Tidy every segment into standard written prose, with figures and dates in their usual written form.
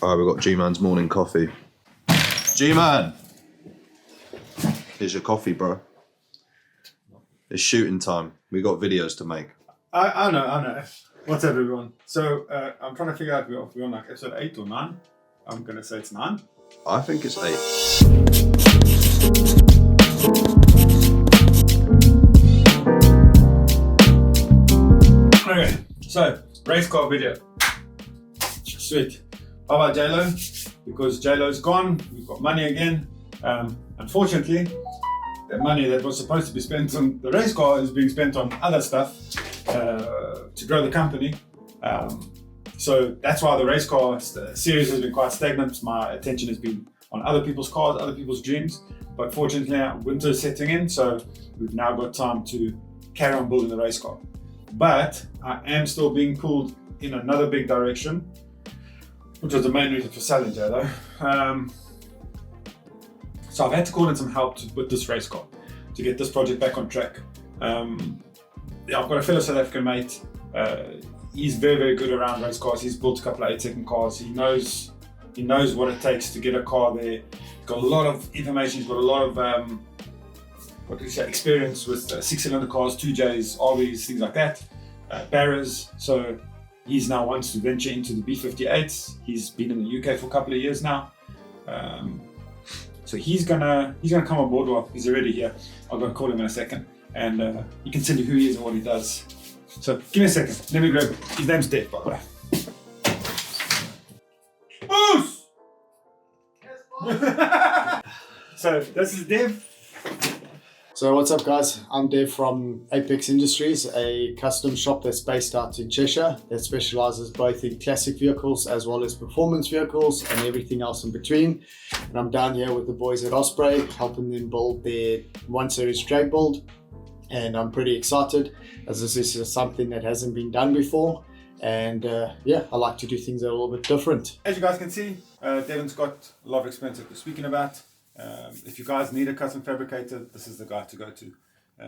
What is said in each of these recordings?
Alright, we've got G-Man's morning coffee. G-Man! Here's your coffee, bro. It's shooting time. We got videos to make. I know. What's up, everyone? So, I'm trying to figure out if we're on like episode 8 or 9. I'm going to say it's 9. I think it's 8. Okay, so, race car video. Sweet. How about J-Lo? Because J-Lo's gone, we've got money again. Unfortunately, the money that was supposed to be spent on the race car is being spent on other stuff to grow the company. So that's why the race car series has been quite stagnant. My attention has been on other people's cars, other people's dreams. But fortunately, winter is setting in, so we've now got time to carry on building the race car. But I am still being pulled in another big direction, which was the main reason for selling J-Lo. So I've had to call in some help with this race car to get this project back on track. I've got a fellow South African mate. He's very, very good around race cars. He's built a couple of 8-second cars. He knows what it takes to get a car there. He's got a lot of information. He's got a lot of experience with 6-cylinder cars, 2Js, RVs, things like that, Barras. So he's now wants to venture into the B58s. He's been in the UK for a couple of years now. So he's gonna come on board. Well, he's already here. I'll go call him in a second, and you can tell you who he is and what he does. So give me a second. Let me grab him. His name's Dev, by the way. Boos! So this is Dev. So what's up, guys? I'm Dev from Apex Industries, a custom shop that's based out in Cheshire that specializes both in classic vehicles as well as performance vehicles and everything else in between. And I'm down here with the boys at Osprey, helping them build their 1 Series drag build. And I'm pretty excited as this is something that hasn't been done before. And yeah, I like to do things that are a little bit different. As you guys can see, Devon's got a lot of experience that we're speaking about. If you guys need a custom fabricator, this is the guy to go to.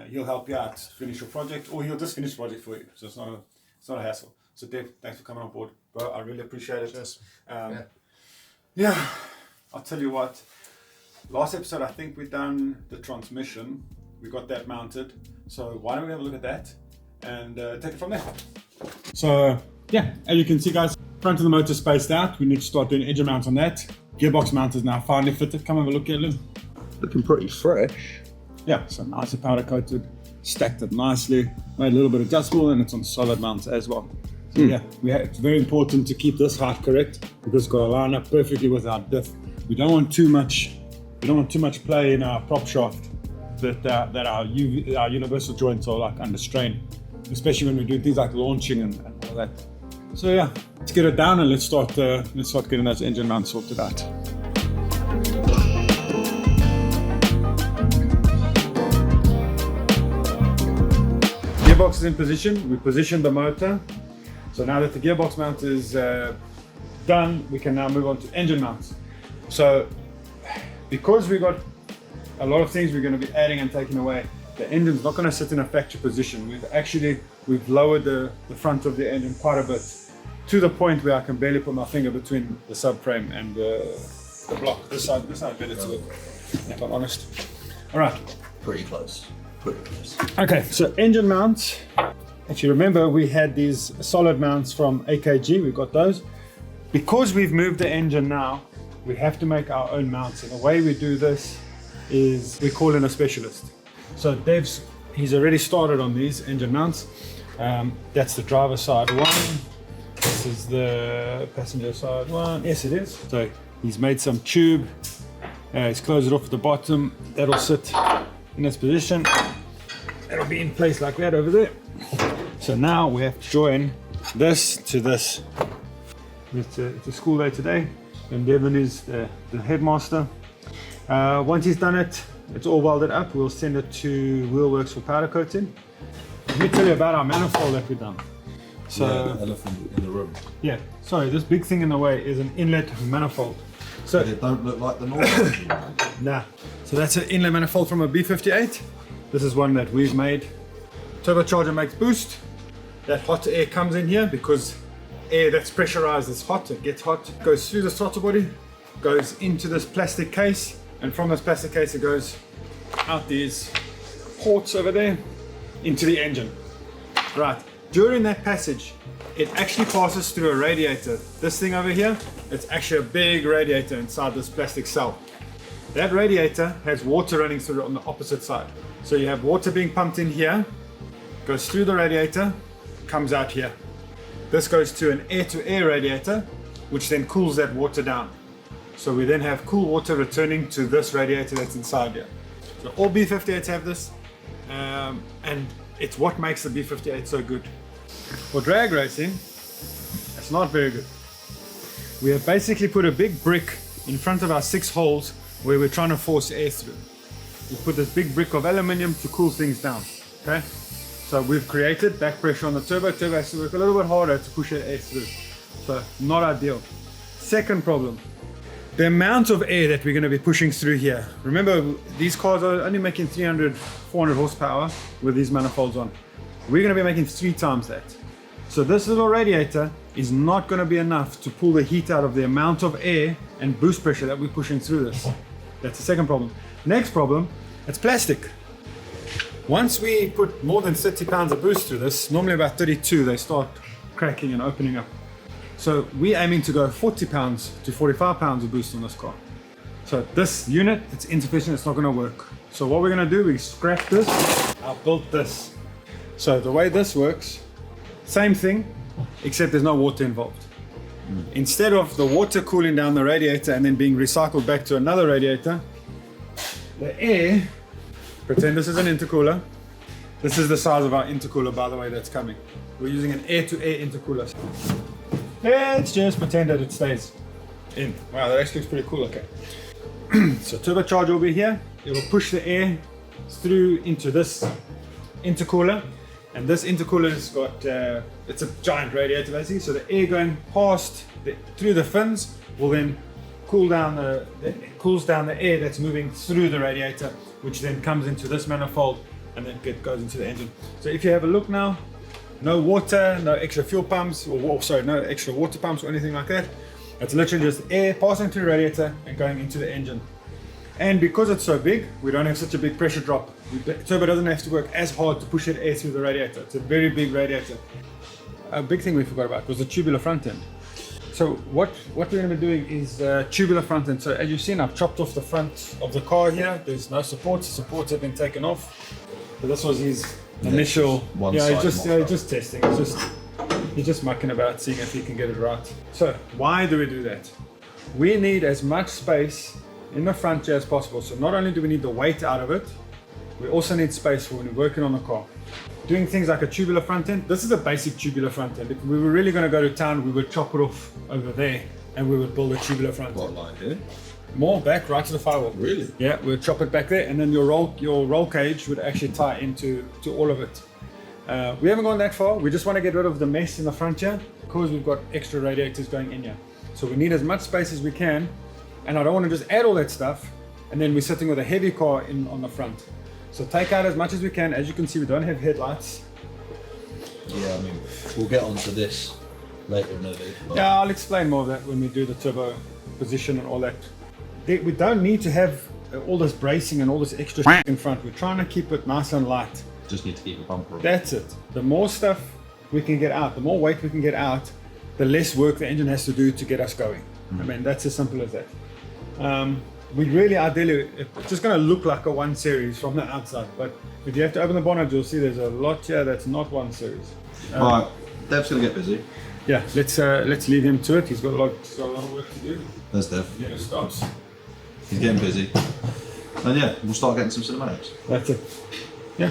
He'll help you out finish your project, or he'll just finish the project for you. So it's not a hassle. So Dev, thanks for coming on board, bro. I really appreciate it. Cheers. Yeah, I'll tell you what. Last episode, I think we done the transmission. We got that mounted. So why don't we have a look at that and take it from there. So yeah, as you can see, guys, front of the motor spaced out. We need to start doing engine mounts on that. Gearbox mount is now finally fitted. Come have a look at it. Looking pretty fresh. Yeah, so nice and powder coated, stacked it nicely, made a little bit adjustable, and it's on solid mounts as well. So yeah, it's very important to keep this height correct because it's got to line up perfectly with our diff. We don't want too much play in our prop shaft that our universal joints are like under strain, especially when we do things like launching and all that. So yeah, let's get it down and let's start getting those engine mounts sorted out. Gearbox is in position. We positioned the motor. So now that the gearbox mount is done, we can now move on to engine mounts. So because we got a lot of things we're going to be adding and taking away, the engine's not going to sit in a factory position. We've lowered the front of the engine quite a bit, to the point where I can barely put my finger between the subframe and the block. This side better to it, if I'm honest. All right. Pretty close. Okay, so engine mounts. If you remember, we had these solid mounts from AKG. We've got those. Because we've moved the engine now, we have to make our own mounts. And the way we do this is we call in a specialist. So he's already started on these engine mounts. That's the driver side one. This is the passenger side one. Yes, it is. So he's made some tube. He's closed it off at the bottom. That'll sit in this position. That'll be in place like that over there. So now we have to join this to this. It's a school day today, and Devon is the headmaster. Once he's done it, it's all welded up. We'll send it to Wheelworks for powder coating. Let me tell you about our manifold that we've done. So, yeah, the elephant in the room. Yeah, sorry, this big thing in the way is an inlet manifold. So but it don't look like the normal. Nah. So that's an inlet manifold from a B58. This is one that we've made. Turbocharger makes boost. That hot air comes in here because air that's pressurized, it's hot, it gets hot, goes through the throttle body, goes into this plastic case, and from this plastic case it goes out these ports over there into the engine. Right, during that passage, it actually passes through a radiator. This thing over here, it's actually a big radiator inside this plastic cell. That radiator has water running through it on the opposite side. So you have water being pumped in here, goes through the radiator, comes out here. This goes to an air-to-air radiator, which then cools that water down. So we then have cool water returning to this radiator that's inside here. So all B58s have this, and it's what makes the B58 so good. For drag racing, it's not very good. We have basically put a big brick in front of our 6 holes where we're trying to force air through. We put this big brick of aluminium to cool things down. Okay, so we've created back pressure on the turbo. Turbo has to work a little bit harder to push that air through. So not ideal. Second problem, the amount of air that we're going to be pushing through here. Remember, these cars are only making 300, 400 horsepower with these manifolds on. We're going to be making 3 times that. So this little radiator is not going to be enough to pull the heat out of the amount of air and boost pressure that we're pushing through this. That's the second problem. Next problem, it's plastic. Once we put more than 30 pounds of boost through this, normally about 32, they start cracking and opening up. So we're aiming to go 40 pounds to 45 pounds of boost on this car. So this unit, it's insufficient, it's not going to work. So what we're going to do, we scrap this, I'll build this. So the way this works, same thing, except there's no water involved. Instead of the water cooling down the radiator and then being recycled back to another radiator, the air, pretend this is an intercooler. This is the size of our intercooler, by the way, that's coming. We're using an air-to-air intercooler. Let's just pretend that it stays in. Wow, that actually looks pretty cool, okay. So turbocharger will be here. It will push the air through into this intercooler. And this intercooler has got, it's a giant radiator basically, so the air going past, through the fins will then cool down cools down the air that's moving through the radiator, which then comes into this manifold and then goes into the engine. So if you have a look now, no water, no extra fuel pumps, no extra water pumps or anything like that. It's literally just air passing through the radiator and going into the engine. And because it's so big, we don't have such a big pressure drop. The turbo doesn't have to work as hard to push that air through the radiator. It's a very big radiator. A big thing we forgot about was the tubular front end. So what we're going to be doing is tubular front end. So as you've seen, I've chopped off the front of the car here. There's no supports. The supports have been taken off. So this was his initial. He's just testing. He's just mucking about, seeing if he can get it right. So why do we do that? We need as much space in the front here as possible. So not only do we need the weight out of it, we also need space for when we're working on the car. Doing things like a tubular front end, this is a basic tubular front end. If we were really going to go to town, we would chop it off over there and we would build a tubular front end. What, like here? More back, right to the firewall. Really? Yeah, we'd chop it back there and then your roll cage would actually tie into all of it. We haven't gone that far. We just want to get rid of the mess in the front here because we've got extra radiators going in here. So we need as much space as we can. And I don't want to just add all that stuff and then we're sitting with a heavy car on the front. So take out as much as we can. As you can see, we don't have headlights. Yeah, I mean, we'll get onto this later in the video. Yeah, I'll explain more of that when we do the turbo position and all that. We don't need to have all this bracing and all this extra shit in front. We're trying to keep it nice and light. Just need to keep a bumper on. That's it. The more stuff we can get out, the more weight we can get out, the less work the engine has to do to get us going. I mean, that's as simple as that. We really ideally, it's just going to look like a 1 series from the outside, but if you have to open the bonnet, you'll see there's a lot here that's not 1 series. Alright, Dev's going to get busy. Yeah, let's leave him to it. He's got a lot of work to do. There's Dev. Yeah, it stops. He's getting busy. And yeah, we'll start getting some cinematics. That's it. Yeah.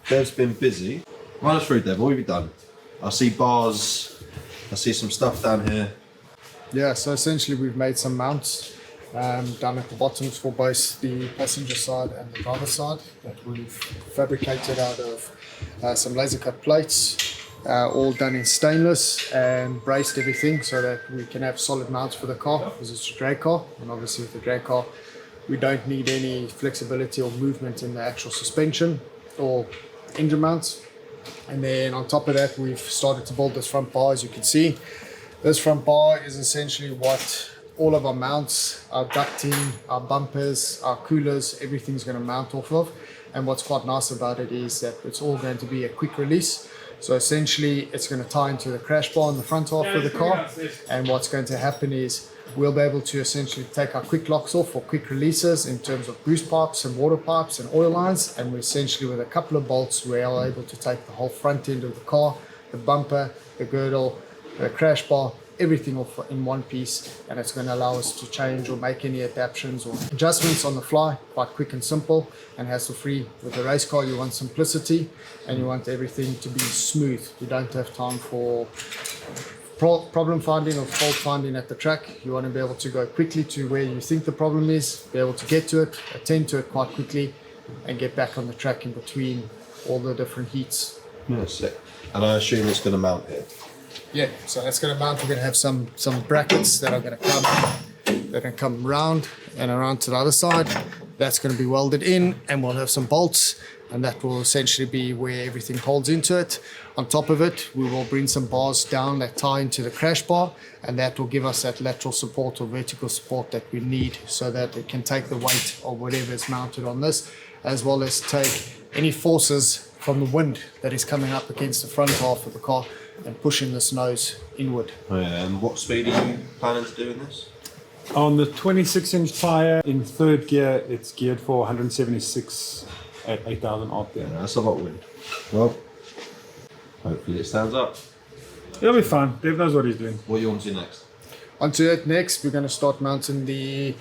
Dev's been busy. Run us through, Dev. What have you done? I see bars. I see some stuff down here. Yeah, so essentially we've made some mounts down at the bottoms for both the passenger side and the driver side that we've fabricated out of some laser cut plates, all done in stainless, and braced everything so that we can have solid mounts for the car because it's a drag car, and obviously with the drag car we don't need any flexibility or movement in the actual suspension or engine mounts. And then on top of that, we've started to build this front bar. As you can see, this front bar is essentially what all of our mounts, our ducting, our bumpers, our coolers, everything's going to mount off of. And what's quite nice about it is that it's all going to be a quick release. So essentially it's going to tie into the crash bar in the front half of the car, and what's going to happen is we'll be able to essentially take our quick locks off for quick releases in terms of boost pipes and water pipes and oil lines, and we essentially with a couple of bolts we are able to take the whole front end of the car, the bumper, the girdle, the crash bar, everything off in one piece, and it's going to allow us to change or make any adaptations or adjustments on the fly quite quick and simple and hassle free. With a race car you want simplicity and you want everything to be smooth. You don't have time for problem finding or fault finding at the track. You want to be able to go quickly to where you think the problem is, be able to get to it, attend to it quite quickly, and get back on the track in between all the different heats. That's it. And I assume it's going to mount here. Yeah, so that's going to mount. We're going to have some brackets that are going to come round and around to the other side. That's going to be welded in, and we'll have some bolts, and that will essentially be where everything holds into it. On top of it, we will bring some bars down that tie into the crash bar, and that will give us that lateral support or vertical support that we need so that it can take the weight of whatever is mounted on this, as well as take any forces from the wind that is coming up against the front half of the car and pushing this nose inward. Oh yeah, and what speed are you planning to do in this? On the 26-inch tyre in third gear, it's geared for 176 at 8,000 RPM. Yeah, that's a lot of wind. Well, hopefully it stands up. It'll be fine. Dave knows what he's doing. What are you on to next? Onto it next, we're going to start mounting the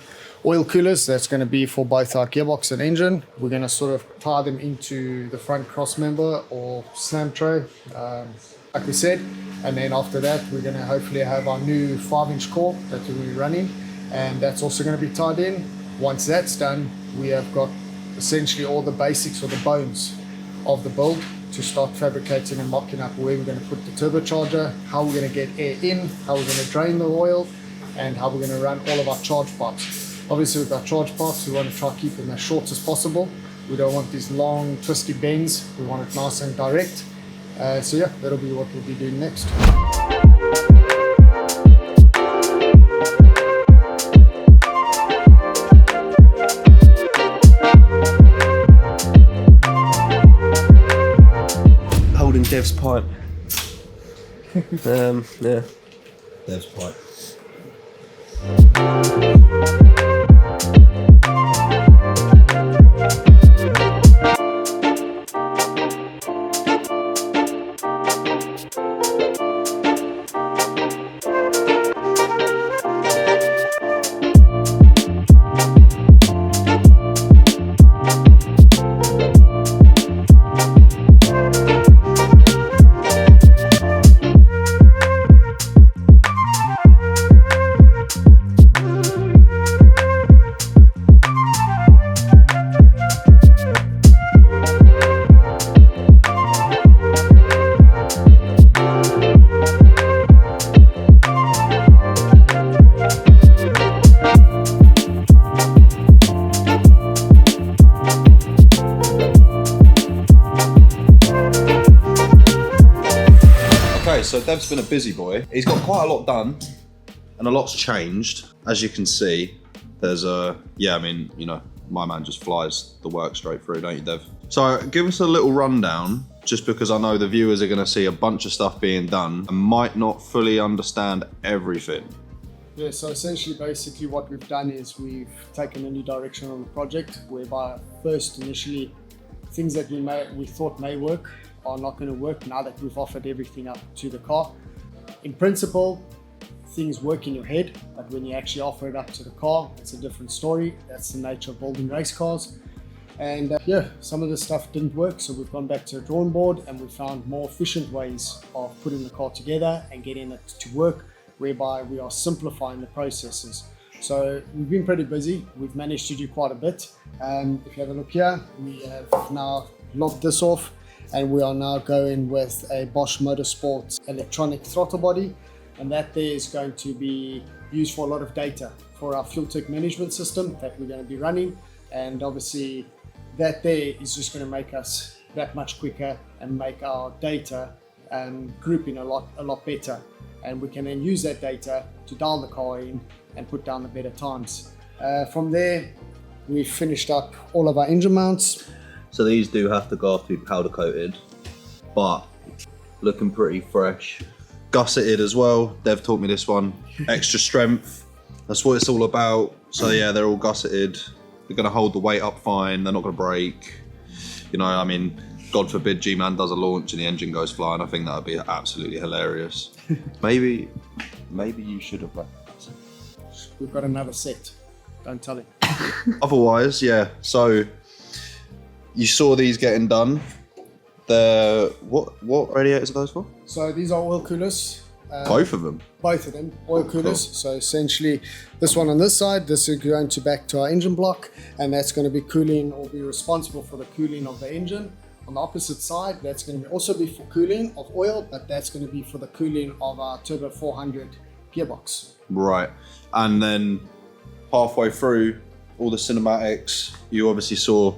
oil coolers. That's going to be for both our gearbox and engine. We're going to sort of tie them into the front cross member or slam tray, like we said. And then after that, we're going to hopefully have our new 5-inch core that we'll be running, and that's also going to be tied in. Once that's done, we have got essentially all the basics or the bones of the build to start fabricating and mocking up where we're going to put the turbocharger, how we're going to get air in, how we're going to drain the oil, and how we're going to run all of our charge pipes. Obviously with our charge pipes, we want to try to keep them as short as possible. We don't want these long twisty bends. We want it nice and direct. So yeah, that'll be what we'll be doing next. Holding Dev's pipe. Yeah. Dev's pipe. So Dev's been a busy boy. He's got quite a lot done and a lot's changed. As you can see, there's yeah, I mean, you know, my man just flies the work straight through, don't you, Dev? So give us a little rundown, just because I know the viewers are gonna see a bunch of stuff being done and might not fully understand everything. Yeah, so essentially basically what we've done is we've taken a new direction on the project, whereby first initially things that we thought may work are not going to work now that we've offered everything up to the car. In principle, things work in your head, but when you actually offer it up to the car, it's a different story. That's the nature of building race cars. And yeah, some of the stuff didn't work, so we've gone back to the drawing board and we found more efficient ways of putting the car together and getting it to work, whereby we are simplifying the processes. So we've been pretty busy. We've managed to do quite a bit. If you have a look here, we have now locked this off, and we are now going with a Bosch Motorsport electronic throttle body, and that there is going to be used for a lot of data for our fuel tank management system that we're going to be running. And obviously that there is just going to make us that much quicker and make our data grouping a lot better, and we can then use that data to dial the car in and put down the better times. From there, we've finished up all of our engine mounts. So these do have to go off to be powder coated, but looking pretty fresh. Gusseted as well. Dev taught me this one. Extra strength. That's what it's all about. So yeah, they're all gusseted. They're gonna hold the weight up fine. They're not gonna break. You know, I mean, God forbid G-Man does a launch and the engine goes flying. I think that would be absolutely hilarious. Maybe you should have left that. We've got another set. Don't tell him. Otherwise, yeah. So you saw these getting done. What radiators are those for? So these are oil coolers. Both of them? Both of them, oil coolers. Cool. So essentially, this one on this side, this is going to back to our engine block, and that's going to be cooling or be responsible for the cooling of the engine. On the opposite side, that's going to also be for cooling of oil, but that's going to be for the cooling of our Turbo 400 gearbox. Right. And then halfway through all the cinematics, you obviously saw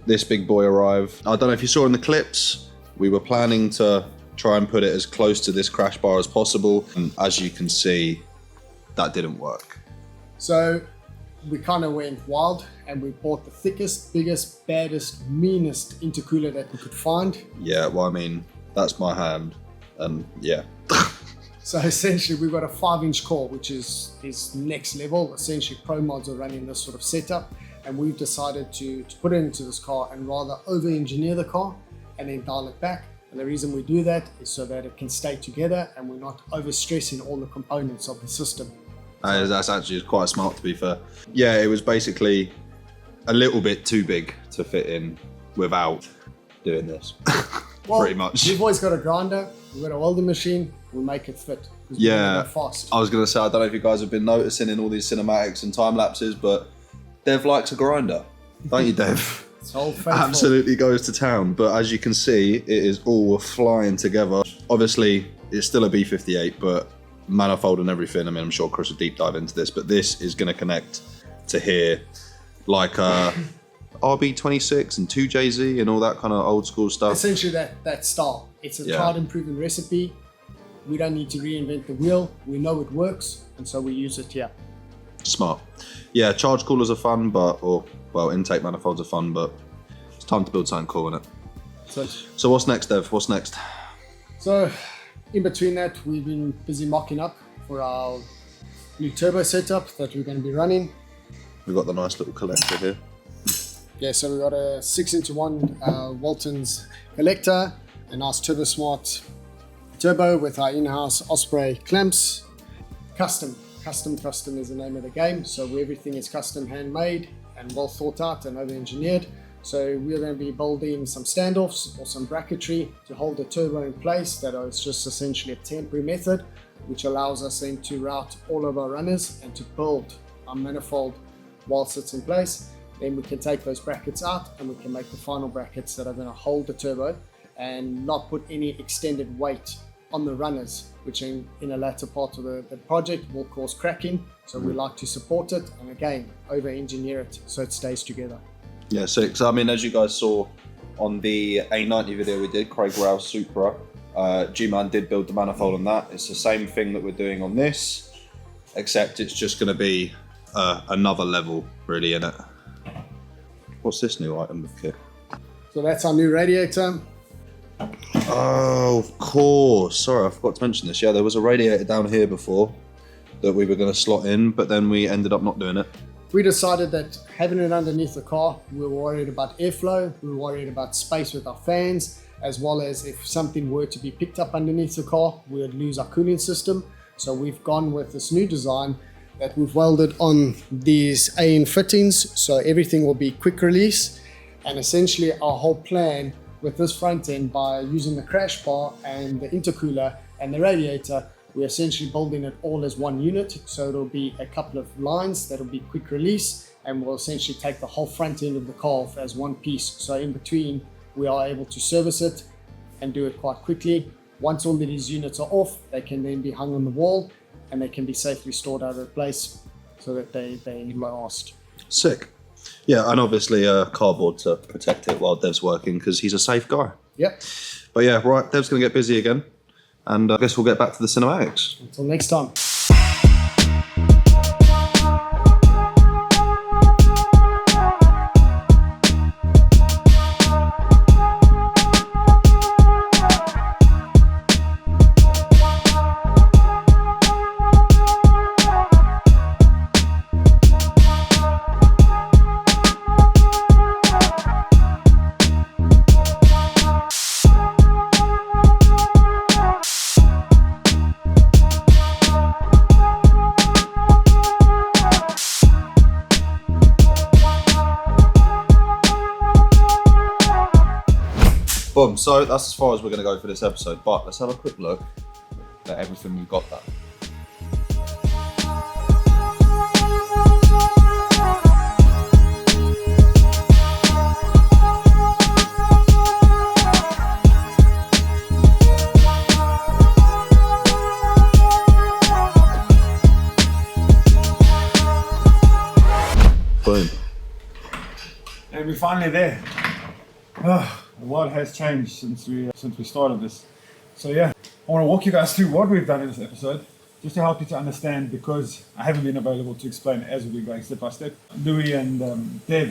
this big boy arrive. I don't know if you saw in the clips, we were planning to try and put it as close to this crash bar as possible. And as you can see, that didn't work. So we kind of went wild and we bought the thickest, biggest, baddest, meanest intercooler that we could find. Yeah, well, I mean, that's my hand. And yeah. So essentially we've got a 5-inch core, which is next level. Essentially pro mods are running this sort of setup, and we've decided to put it into this car and rather over-engineer the car and then dial it back. And the reason we do that is so that it can stay together and we're not over-stressing all the components of the system. That's actually quite smart, to be fair. Yeah, it was basically a little bit too big to fit in without doing this. Well, pretty much. We've always got a grinder, we've got a welding machine, we make it fit. Yeah, fast. I was going to say, I don't know if you guys have been noticing in all these cinematics and time lapses, but Dev likes a grinder, don't you, Dev? It's all faithful. Absolutely goes to town. But as you can see, it is all flying together. Obviously, it's still a B58, but manifold and everything. I mean, I'm sure Chris will deep dive into this, but this is going to connect to here like a RB26 and 2JZ and all that kind of old school stuff. Essentially that style. It's a tried and proven recipe. We don't need to reinvent the wheel. We know it works, and so we use it here. Smart. Yeah, charge coolers are fun, well, intake manifolds are fun, but it's time to build something cool in it. So what's next, Dev? What's next? So in between that, we've been busy mocking up for our new turbo setup that we're going to be running. We've got the nice little collector here. Yeah, so we've got a 6-into-1 Walton's collector, a nice Turbo Smart turbo with our in-house Osprey clamps. Custom is the name of the game. So everything is custom handmade and well thought out and over-engineered. So we're going to be building some standoffs or some bracketry to hold the turbo in place. That is just essentially a temporary method, which allows us then to route all of our runners and to build our manifold whilst it's in place. Then we can take those brackets out and we can make the final brackets that are going to hold the turbo and not put any extended weight on the runners, which in a latter part of the project will cause cracking. So we like to support it and again over engineer it so it stays together. Yeah, so I mean, as you guys saw on the A90 video we did, Craig Rouse Supra, G-Man did build the manifold on that. It's the same thing that we're doing on this, except it's just going to be another level really in it. What's this new item of kit? So that's our new radiator. Oh, of course. Sorry, I forgot to mention this. Yeah, there was a radiator down here before that we were going to slot in, but then we ended up not doing it. We decided that having it underneath the car, we were worried about airflow, we were worried about space with our fans, as well as if something were to be picked up underneath the car, we would lose our cooling system. So we've gone with this new design that we've welded on these AN fittings, so everything will be quick release. And essentially our whole plan with this front end, by using the crash bar and the intercooler and the radiator, we're essentially building it all as one unit. So it'll be a couple of lines that'll be quick release, and we'll essentially take the whole front end of the car off as one piece. So in between, we are able to service it and do it quite quickly. Once all of these units are off, they can then be hung on the wall and they can be safely stored out of the place so that they last. Sick. Yeah, and obviously cardboard to protect it while Dev's working because he's a safe guy. Yep. But yeah, right, Dev's going to get busy again. And I guess we'll get back to the cinematics. Until next time. Boom, so that's as far as we're going to go for this episode, but let's have a quick look at everything we've got done. Boom. And we're finally there. Oh, the world has changed since we started this. So yeah, I want to walk you guys through what we've done in this episode, just to help you to understand, because I haven't been available to explain as we've been going step by step. Louis and Dev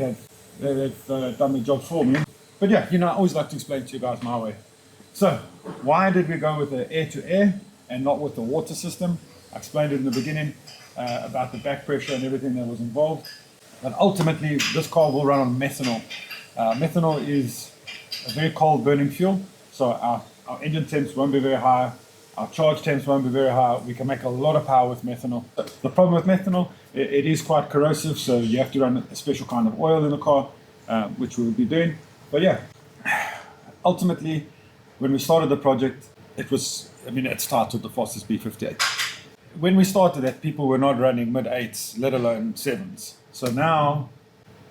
have done the job for me. But yeah, I always like to explain to you guys my way. So, why did we go with the air-to-air and not with the water system? I explained it in the beginning about the back pressure and everything that was involved. But ultimately, this car will run on methanol. Methanol is a very cold burning fuel, so our engine temps won't be very high, our charge temps won't be very high. We can make a lot of power with methanol. The problem with methanol, it is quite corrosive, so you have to run a special kind of oil in the car, which we will be doing. But yeah, ultimately, when we started the project, it started the fastest B58. When we started that, people were not running mid-8s, let alone 7s. So now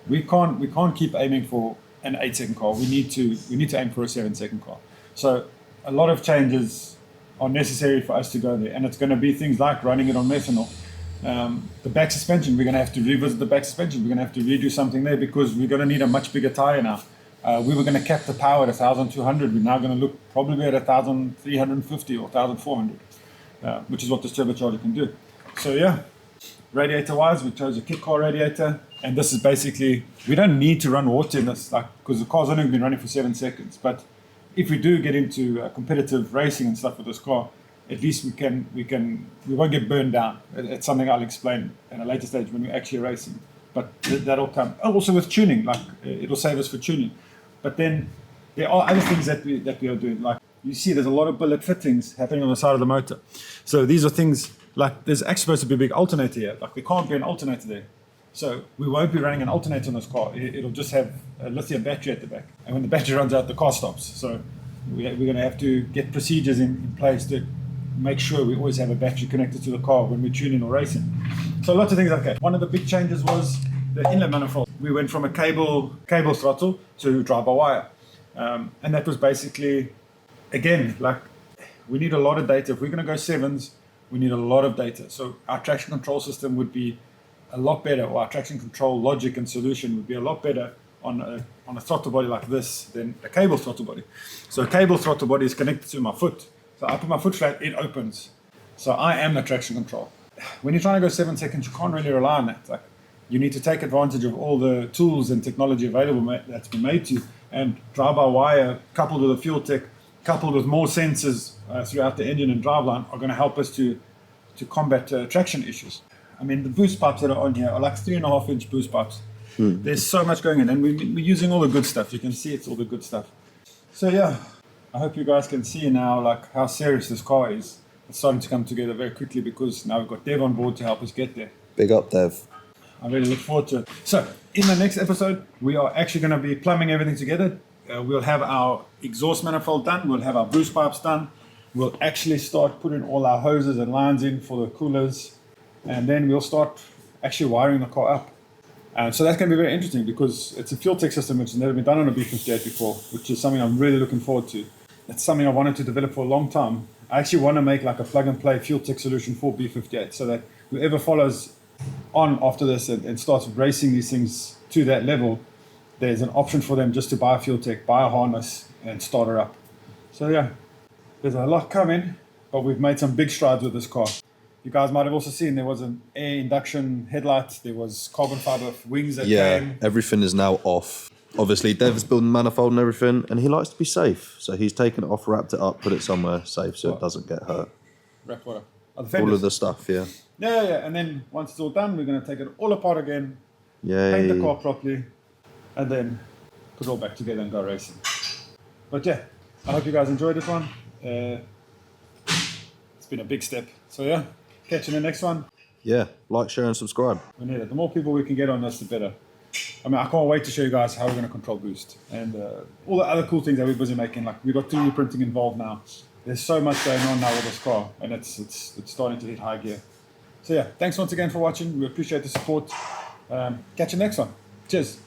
we can't keep aiming for an 8-second car. We need to aim for a 7-second car. So a lot of changes are necessary for us to go there, and it's going to be things like running it on methanol. The back suspension, we're going to have to revisit the back suspension. We're going to have to redo something there because we're going to need a much bigger tire now. We were going to cap the power at 1,200. We're now going to look probably at 1,350 or 1,400, which is what this turbocharger can do. So yeah, radiator-wise, we chose a kit car radiator, and this is basically, we don't need to run water in this, because the car's only been running for 7 seconds. But if we do get into competitive racing and stuff with this car, at least we won't get burned down. It's something I'll explain at a later stage when we're actually racing. But that'll come. Also with tuning, it'll save us for tuning. But then there are other things that we are doing. Like you see, there's a lot of billet fittings happening on the side of the motor. So these are things like there's actually supposed to be a big alternator here. Like there can't be an alternator there. So we won't be running an alternator on this car. It'll just have a lithium battery at the back. And when the battery runs out, the car stops. So we're going to have to get procedures in place to make sure we always have a battery connected to the car when we're tuning or racing. So lots of things like that. One of the big changes was the inlet manifold. We went from a cable throttle to drive-by-wire. And that was basically, again, we need a lot of data. If we're going to go 7s, we need a lot of data. So our traction control system would be a lot better, or our traction control logic and solution would be a lot better on a throttle body like this than a cable throttle body. So a cable throttle body is connected to my foot. So I put my foot flat, it opens. So I am the traction control. When you're trying to go 7 seconds, you can't really rely on that. You need to take advantage of all the tools and technology available that's been made to you. And drive-by-wire, coupled with a fuel tech, coupled with more sensors throughout the engine and driveline, are going to help us to combat traction issues. I mean, the boost pipes that are on here are like 3.5-inch boost pipes. There's so much going in, and we're using all the good stuff. You can see it's all the good stuff. So yeah, I hope you guys can see now how serious this car is. It's starting to come together very quickly because now we've got Dev on board to help us get there. Big up, Dev. I really look forward to it. So, in the next episode, we are actually going to be plumbing everything together. We'll have our exhaust manifold done. We'll have our boost pipes done. we'll actually start putting all our hoses and lines in for the coolers, and then we'll start actually wiring the car up. And so that's going to be very interesting because it's a fuel tech system which has never been done on a B58 before, which is something I'm really looking forward to. It's something I wanted to develop for a long time. I actually want to make like a plug and play fuel tech solution for B58 so that whoever follows on after this and starts racing these things to that level, there's an option for them just to buy a fuel tech, buy a harness and start her up. So yeah, there's a lot coming, but we've made some big strides with this car. You guys might have also seen there was an air induction headlight, there was carbon fiber wings that came. Everything is now off. Obviously, Dev's building manifold and everything, and he likes to be safe. So he's taken it off, wrapped it up, put it somewhere safe so it doesn't get hurt. Wrap what? All of the stuff, yeah. Yeah. And then once it's all done, we're going to take it all apart again, Yay. paint the car properly, and then put it all back together and go racing. But yeah, I hope you guys enjoyed this one. It's been a big step. So yeah, catch you in the next one. Yeah, like, share, and subscribe. We need it. The more people we can get on this, the better. I mean, I can't wait to show you guys how we're going to control boost and all the other cool things that we're busy making. Like we've got 3D printing involved now. There's so much going on now with this car, and it's starting to hit high gear. So yeah, thanks once again for watching. We appreciate the support. Catch you next one. Cheers.